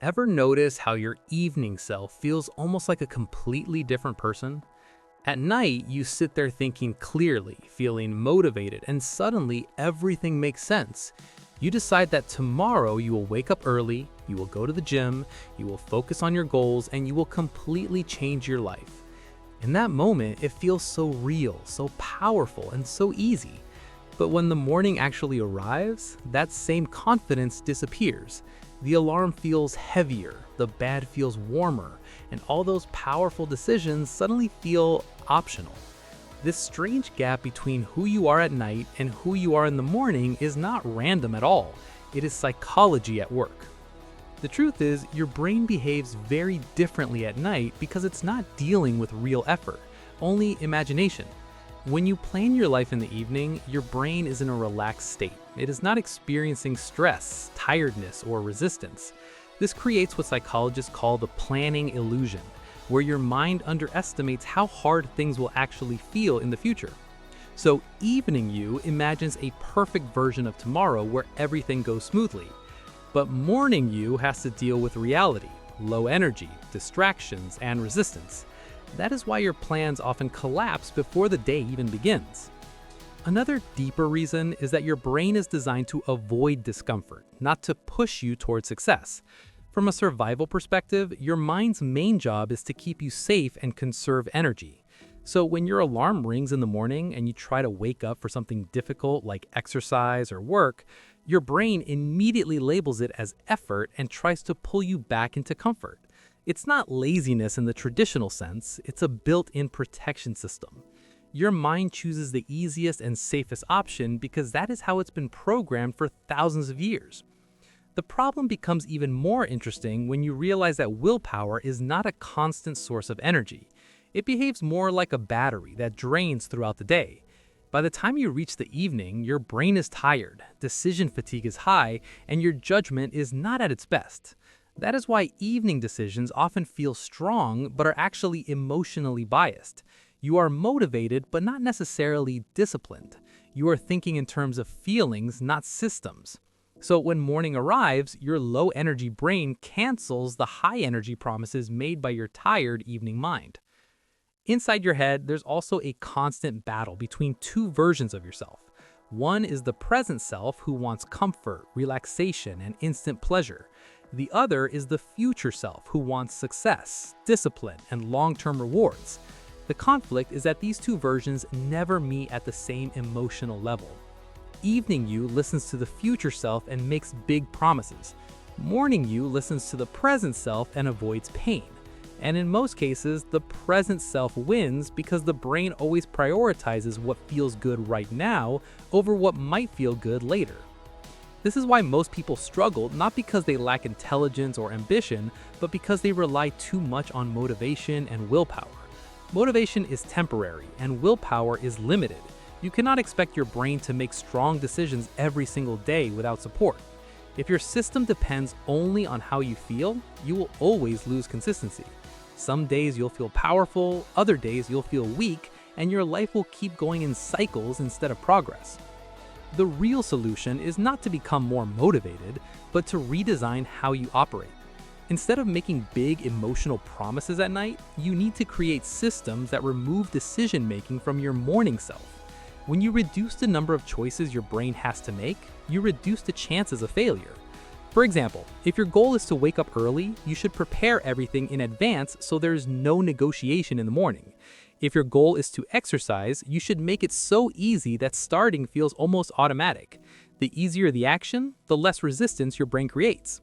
Ever notice how your evening self feels almost like a completely different person? At night, you sit there thinking clearly, feeling motivated, and suddenly everything makes sense. You decide that tomorrow you will wake up early, you will go to the gym, you will focus on your goals, and you will completely change your life. In that moment, it feels so real, so powerful, and so easy. But when the morning actually arrives, that same confidence disappears. The alarm feels heavier, the bed feels warmer, and all those powerful decisions suddenly feel optional. This strange gap between who you are at night and who you are in the morning is not random at all. It is psychology at work. The truth is, your brain behaves very differently at night because it's not dealing with real effort, only imagination. When you plan your life in the evening, your brain is in a relaxed state. It is not experiencing stress, tiredness, or resistance. This creates what psychologists call the planning illusion, where your mind underestimates how hard things will actually feel in the future. So, evening you imagines a perfect version of tomorrow where everything goes smoothly. But morning you has to deal with reality, low energy, distractions, and resistance. That is why your plans often collapse before the day even begins. Another deeper reason is that your brain is designed to avoid discomfort, not to push you toward success. From a survival perspective, your mind's main job is to keep you safe and conserve energy. So when your alarm rings in the morning and you try to wake up for something difficult like exercise or work, your brain immediately labels it as effort and tries to pull you back into comfort. It's not laziness in the traditional sense, it's a built-in protection system. Your mind chooses the easiest and safest option because that is how it's been programmed for thousands of years. The problem becomes even more interesting when you realize that willpower is not a constant source of energy. It behaves more like a battery that drains throughout the day. By the time you reach the evening, your brain is tired, decision fatigue is high, and your judgment is not at its best. That is why evening decisions often feel strong but are actually emotionally biased. You are motivated but not necessarily disciplined. You are thinking in terms of feelings, not systems. So when morning arrives, your low energy brain cancels the high energy promises made by your tired evening mind. Inside your head, there's also a constant battle between two versions of yourself. One is the present self who wants comfort, relaxation, and instant pleasure. The other is the future self who wants success, discipline, and long-term rewards. The conflict is that these two versions never meet at the same emotional level. Evening you listens to the future self and makes big promises. Morning you listens to the present self and avoids pain. And in most cases, the present self wins because the brain always prioritizes what feels good right now over what might feel good later. This is why most people struggle, not because they lack intelligence or ambition, but because they rely too much on motivation and willpower. Motivation is temporary, and willpower is limited. You cannot expect your brain to make strong decisions every single day without support. If your system depends only on how you feel, you will always lose consistency. Some days you'll feel powerful, other days you'll feel weak, and your life will keep going in cycles instead of progress. The real solution is not to become more motivated, but to redesign how you operate. Instead of making big emotional promises at night, you need to create systems that remove decision-making from your morning self. When you reduce the number of choices your brain has to make, you reduce the chances of failure. For example, if your goal is to wake up early, you should prepare everything in advance so there is no negotiation in the morning. If your goal is to exercise, you should make it so easy that starting feels almost automatic. The easier the action, the less resistance your brain creates.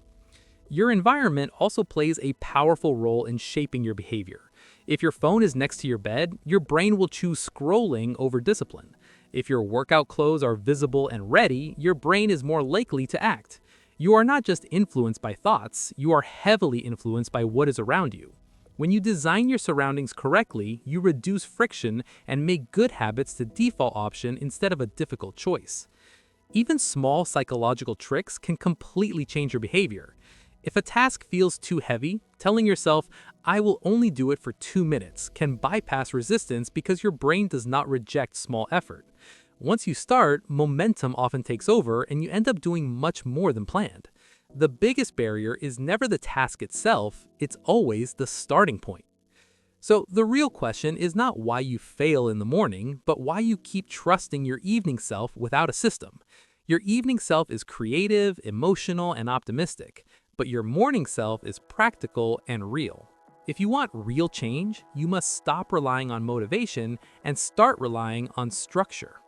Your environment also plays a powerful role in shaping your behavior. If your phone is next to your bed, your brain will choose scrolling over discipline. If your workout clothes are visible and ready, your brain is more likely to act. You are not just influenced by thoughts, you are heavily influenced by what is around you. When you design your surroundings correctly, you reduce friction and make good habits the default option instead of a difficult choice. Even small psychological tricks can completely change your behavior. If a task feels too heavy, telling yourself, "I will only do it for 2 minutes," can bypass resistance because your brain does not reject small effort. Once you start, momentum often takes over and you end up doing much more than planned. The biggest barrier is never the task itself, it's always the starting point. So, the real question is not why you fail in the morning, but why you keep trusting your evening self without a system. Your evening self is creative, emotional, and optimistic, but your morning self is practical and real. If you want real change, you must stop relying on motivation and start relying on structure.